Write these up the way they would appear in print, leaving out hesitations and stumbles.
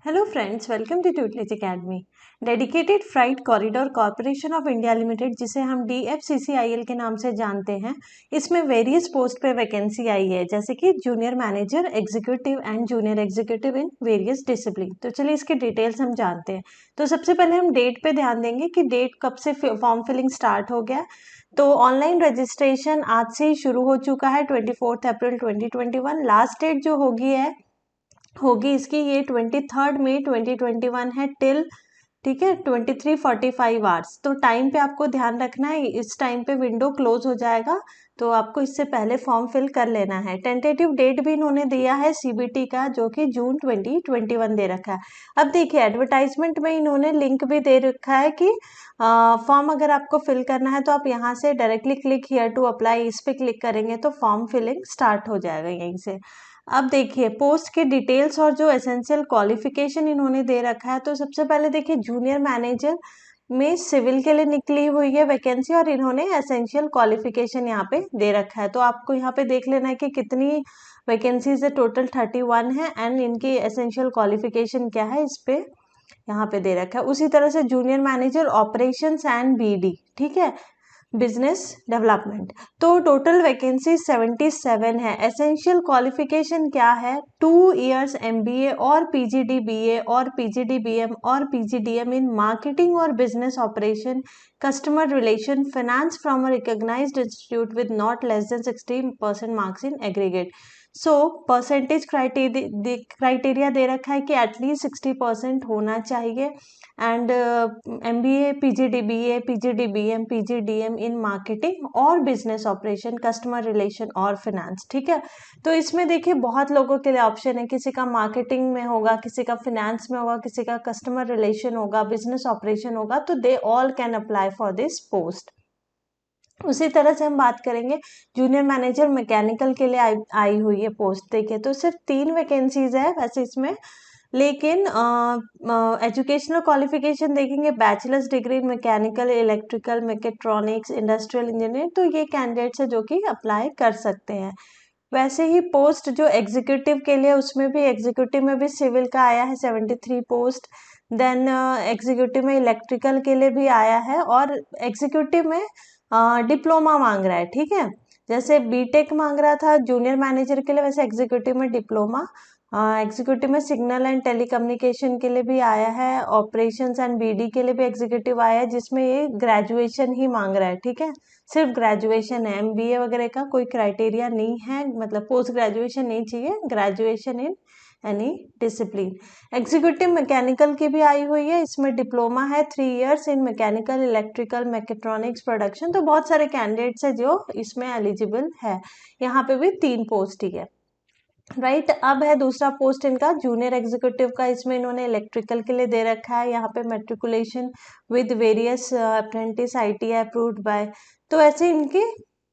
Hello friends, welcome to Tutelage Academy. Dedicated freight corridor corporation of India limited, जिसे हम DFCCIL के नाम से जानते हैं, इसमें वेरियस पोस्ट पे वैकेंसी आई है, जैसे कि junior manager, executive and junior executive in various discipline. तो चलिए इसकी डिटेल्स हम जानते हैं। तो सबसे पहले हम डेट पे ध्यान देंगे कि डेट कब से फॉर्म फिलिंग स्टार्ट हो गया। तो ऑनलाइन रजिस्ट्रेशन आज से ही शुरू हो चुका है, 24 अप्रैल 2021। लास्ट डेट जो होगी इसकी ये 23 मई 2021 है टिल, ठीक है, 23:45 आवर्स। तो टाइम पे आपको ध्यान रखना है, इस टाइम पे विंडो क्लोज हो जाएगा, तो आपको इससे पहले फॉर्म फिल कर लेना है। टेंटेटिव डेट भी इन्होंने दिया है CBT का, जो कि जून 2021 दे रखा है। अब देखिए एडवर्टाइजमेंट में इन्होंने लिंक भी दे रखा है कि फॉर्म अगर आपको फिल करना है तो आप यहाँ से directly click here to apply, इस पे क्लिक करेंगे तो फॉर्म फिलिंग स्टार्ट हो जाएगा यहीं से। अब देखिए पोस्ट के डिटेल्स और जो एसेंशियल क्वालिफिकेशन इन्होंने दे रखा है। तो सबसे पहले देखिए जूनियर मैनेजर में सिविल के लिए निकली हुई है वैकेंसी, और इन्होंने एसेंशियल क्वालिफिकेशन यहाँ पे दे रखा है। तो आपको यहाँ पे देख लेना है कि कितनी वैकेंसीज है, टोटल 31 है, एंड इनकी एसेंशियल क्वालिफिकेशन क्या है इस पे यहाँ पे दे रखा है। उसी तरह से junior manager operations and BD, ठीक है, बिजनेस डेवलपमेंट। तो टोटल वैकेंसी 77 है। एसेंशियल क्वालिफिकेशन क्या है? 2 इयर्स MBA और PGDBA और PGDBM और PGDM इन मार्केटिंग और business operation, customer relation, finance from a recognised institute with not less than 60% marks in aggregate. So percentage criteria दे रखा है कि एटलीस्ट 60% होना चाहिए, and MBA, PGDBA, PGDBM, PGDM in marketing और business operation, customer relation और finance, ठीक है। तो इसमें देखिए बहुत लोगों के लिए ऑप्शन है, किसी का मार्केटिंग में होगा, किसी का फाइनेंस में होगा, किसी का कस्टमर रिलेशन होगा, बिजनेस ऑपरेशन होगा, तो they all can apply for this post. उसी तरह से हम बात करेंगे जूनियर मैनेजर मैकेनिकल के लिए आई हुई है पोस्ट। देखिए तो सिर्फ 3 वैकेंसीज है वैसे इसमें, लेकिन एजुकेशनल क्वालिफिकेशन देखेंगे bachelors degree in mechanical, electrical, mechatronics, industrial engineer, तो ये कैंडिडेट्स है जो कि अप्लाई कर सकते हैं। वैसे ही पोस्ट जो एग्जीक्यूटिव के लिए, उसमें भी एग्जीक्यूटिव में भी सिविल का आया है 73 पोस्ट, देन एग्जीक्यूटिव में इलेक्ट्रिकल के लिए भी आया है, और एग्जीक्यूटिव में डिप्लोमा मांग रहा है, ठीक है। जैसे बीटेक मांग रहा था जूनियर मैनेजर के लिए, वैसे एग्जीक्यूटिव में डिप्लोमा, एग्जीक्यूटिव में सिग्नल एंड टेलीकम्युनिकेशन के लिए भी आया है, ऑपरेशंस एंड BD के लिए भी एग्जीक्यूटिव आया है, जिसमें ये ग्रेजुएशन ही मांग रहा है, ठीक है, सिर्फ ग्रेजुएशन है, MBA वगैरह का कोई क्राइटेरिया नहीं है, मतलब पोस्ट ग्रेजुएशन नहीं चाहिए, graduation in any discipline. Executive mechanical की भी आई हुई है, इसमें डिप्लोमा है 3 years in mechanical, electrical, mechatronics, production. तो बहुत सारे कैंडिडेट्स है जो इसमें एलिजिबल है। यहाँ पे भी 3 पोस्ट ही है, राइट। अब है दूसरा पोस्ट इनका जूनियर एग्जीक्यूटिव का, इसमें इन्होंने इलेक्ट्रिकल के लिए दे रखा है, यहाँ पे matriculation with various apprentice ITI approved by. तो ऐसे इनके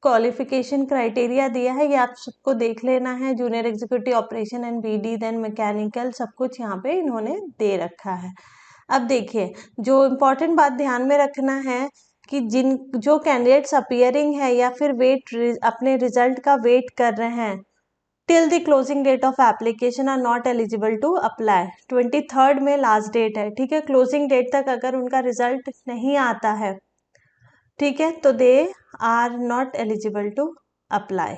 क्वालिफिकेशन क्राइटेरिया दिया है, ये आप सबको देख लेना है। Junior executive operation and BD, then mechanical, सब कुछ यहाँ पे इन्होंने दे रखा है। अब देखिए जो इम्पोर्टेंट बात ध्यान में रखना है कि जो कैंडिडेट्स अपियरिंग है या फिर अपने रिजल्ट का वेट कर रहे हैं till the closing date of application are not eligible to apply. 23 में लास्ट डेट है, ठीक है। क्लोजिंग डेट तक अगर उनका रिजल्ट नहीं आता है, ठीक है, तो they are not eligible to apply.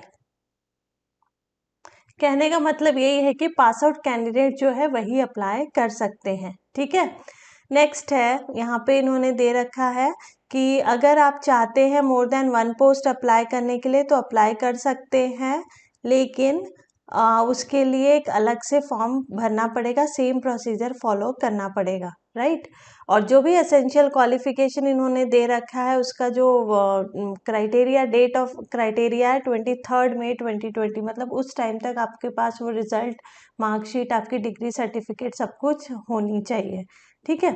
कहने का मतलब यही है कि पास आउट कैंडिडेट जो है वही अप्लाई कर सकते हैं, ठीक है। नेक्स्ट है, यहाँ पे इन्होंने दे रखा है कि अगर आप चाहते हैं मोर देन 1 पोस्ट अप्लाई करने के लिए तो अप्लाई कर सकते हैं, लेकिन उसके लिए एक अलग से फॉर्म भरना पड़ेगा, सेम प्रोसीजर फॉलो करना पड़ेगा, राइट। और जो भी एसेंशियल क्वालिफिकेशन इन्होंने दे रखा है उसका जो क्राइटेरिया, डेट ऑफ क्राइटेरिया है 23 मई 2020, मतलब उस टाइम तक आपके पास वो रिजल्ट, मार्कशीट, आपकी डिग्री, सर्टिफिकेट सब कुछ होनी चाहिए, ठीक है।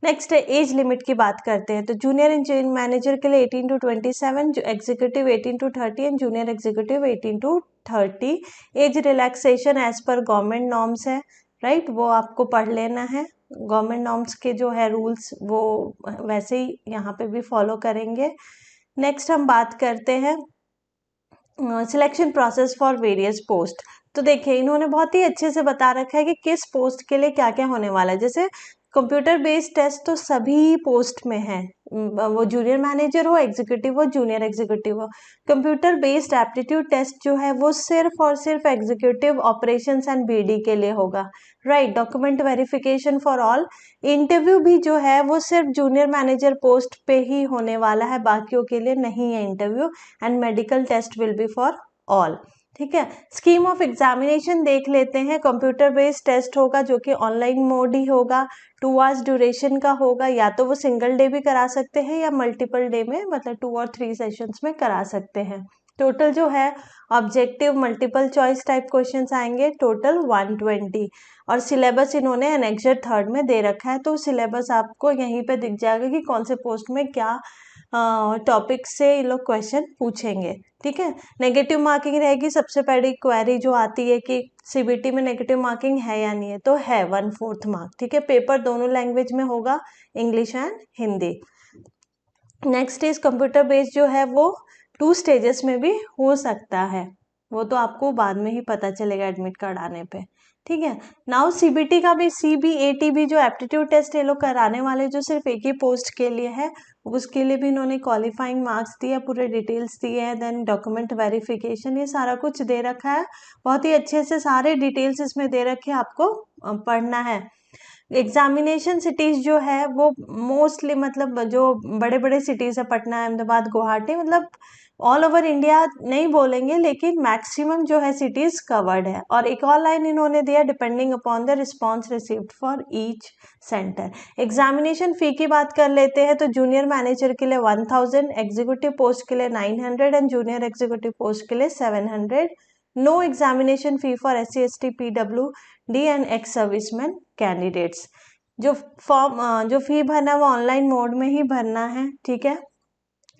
नेक्स्ट है एज लिमिट की बात करते हैं। तो जूनियर इंजीनियर मैनेजर के लिए 18 to 27, जो executive 18 to 30 and junior executive 18 to 30। Age relaxation as per government norms है, राइट, वो आपको पढ़ लेना है। गवर्नमेंट नॉर्म्स के जो है रूल्स वो वैसे ही यहाँ पे भी फॉलो करेंगे। नेक्स्ट हम बात करते हैं selection process for various post. तो देखिए इन्होंने बहुत ही अच्छे से बता रखा है कि किस पोस्ट के लिए क्या क्या होने वाला है। जैसे कंप्यूटर बेस्ड टेस्ट तो सभी पोस्ट में है, वो जूनियर मैनेजर हो, एग्जीक्यूटिव हो, जूनियर एग्जीक्यूटिव हो। कंप्यूटर बेस्ड एप्टीट्यूड टेस्ट जो है वो सिर्फ और सिर्फ एग्जीक्यूटिव ऑपरेशंस एंड बीडी के लिए होगा, right. Document verification for all. Interview भी जो है वो सिर्फ जूनियर मैनेजर पोस्ट पे ही होने वाला है, बाकियों के लिए नहीं है interview. And medical test will be for all, ठीक है। स्कीम ऑफ एग्जामिनेशन देख लेते हैं। कंप्यूटर बेस्ड टेस्ट होगा जो कि ऑनलाइन मोड ही होगा, 2 आवर्स ड्यूरेशन का होगा। या तो वो सिंगल डे भी करा सकते हैं या मल्टीपल डे में, मतलब 2 और 3 सेशंस में करा सकते हैं। टोटल जो है objective multiple choice type questions आएंगे, टोटल 120। और सिलेबस इन्होंने एनेक्सर 3 में दे रखा है, तो सिलेबस आपको यहीं पे दिख जाएगा कि कौन से पोस्ट में क्या टॉपिक से ये लोग क्वेश्चन पूछेंगे, ठीक है। नेगेटिव मार्किंग रहेगी। सबसे पहली क्वेरी जो आती है कि सीबीटी में नेगेटिव मार्किंग है या नहीं है, तो है 1/4 मार्क, ठीक है। पेपर दोनों लैंग्वेज में होगा, English and Hindi. Next is computer based जो है वो 2 स्टेजेस में भी हो सकता है, वो तो आपको बाद में ही पता चलेगा एडमिट कार्ड आने पे, ठीक है। नाउ सीबीटी का भी, सीबीएटी भी जो एप्टीट्यूड टेस्ट ये लोग कराने वाले जो सिर्फ एक ही पोस्ट के लिए है, उसके लिए भी इन्होंने क्वालिफाइंग मार्क्स दिए, पूरे डिटेल्स दिए हैं, देन डॉक्यूमेंट वेरिफिकेशन, ये सारा कुछ दे रखा है। बहुत ही अच्छे से सारे डिटेल्स इसमें दे रखे हैं, आपको पढ़ना है। एग्जामिनेशन सिटीज जो है वो मोस्टली, मतलब जो बड़े बड़े सिटीज है, पटना, अहमदाबाद, गुवाहाटी, मतलब ऑल ओवर इंडिया नहीं बोलेंगे लेकिन मैक्सिमम जो है सिटीज कवर्ड है। और एक और लाइन इन्होंने दिया, depending upon the response received for each centre. Examination फी की बात कर लेते हैं तो जूनियर मैनेजर के लिए 1000, एग्जीक्यूटिव पोस्ट के लिए 900 एंड जूनियर एग्जीक्यूटिव पोस्ट के लिए 700। No examination fee for SC ST PWD and ex serviceman candidates. जो फॉर्म जो फी भरना है वो ऑनलाइन मोड में ही भरना है, ठीक है।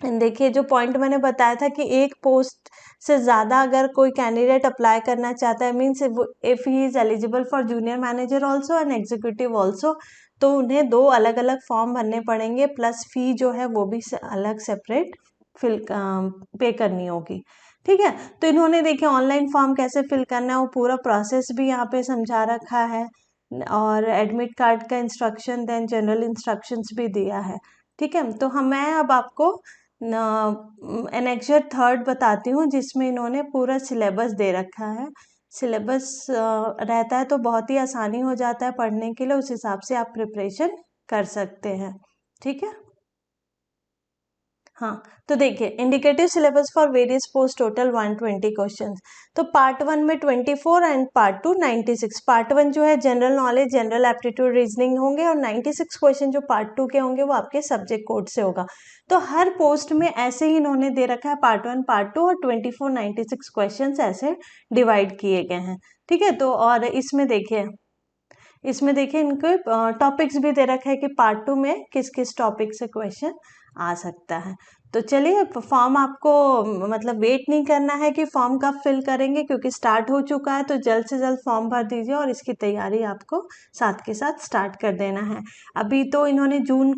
देखिए जो पॉइंट मैंने बताया था कि एक पोस्ट से ज़्यादा अगर कोई कैंडिडेट अप्लाई करना चाहता है, means if he is eligible for junior manager also and executive also, तो उन्हें 2 अलग अलग फॉर्म भरने पड़ेंगे, प्लस फी जो है वो भी अलग सेपरेट पे करनी होगी, ठीक है। तो इन्होंने देखिए ऑनलाइन फॉर्म कैसे फिल करना है वो पूरा प्रोसेस भी यहाँ पे समझा रखा है, और एडमिट कार्ड का इंस्ट्रक्शन, देन जनरल इंस्ट्रक्शंस भी दिया है, ठीक है। तो मैं अब आपको एनेक्सर 3 बताती हूँ जिसमें इन्होंने पूरा सिलेबस दे रखा है। सिलेबस रहता है तो बहुत ही आसानी हो जाता है पढ़ने के लिए, उस हिसाब से आप प्रिपरेशन कर सकते हैं, ठीक है। हाँ, तो देखिए indicative syllabus for various post, total 120 questions. तो पार्ट 1 में 24 एंड पार्ट 2 96। पार्ट 1 जो है general knowledge, general aptitude, reasoning होंगे, और 96 क्वेश्चन जो पार्ट 2 के होंगे वो आपके सब्जेक्ट कोड से होगा। तो हर पोस्ट में ऐसे ही इन्होंने दे रखा है, पार्ट 1 पार्ट 2 और 24 96 क्वेश्चन ऐसे डिवाइड किए गए हैं, ठीक है। तो और इसमें देखिए इनके टॉपिक्स भी दे रखा है कि पार्ट 2 में किस किस टॉपिक से क्वेश्चन आ सकता है। तो चलिए फॉर्म आपको मतलब वेट नहीं करना है कि फॉर्म कब फिल करेंगे, क्योंकि स्टार्ट हो चुका है, तो जल्द से जल्द फॉर्म भर दीजिए और इसकी तैयारी आपको साथ के साथ स्टार्ट कर देना है। अभी तो इन्होंने जून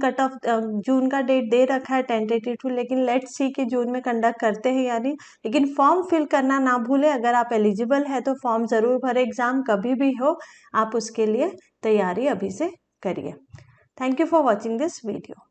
जून का डेट दे रखा है टेंटेटिव, लेकिन लेट्स सी कि जून में कंडक्ट करते हैं यानी, लेकिन फॉर्म फिल करना ना भूलें। अगर आप एलिजिबल है तो फॉर्म ज़रूर भरें, एग्ज़ाम कभी भी हो आप उसके लिए तैयारी अभी से करिए। Thank you for watching this video.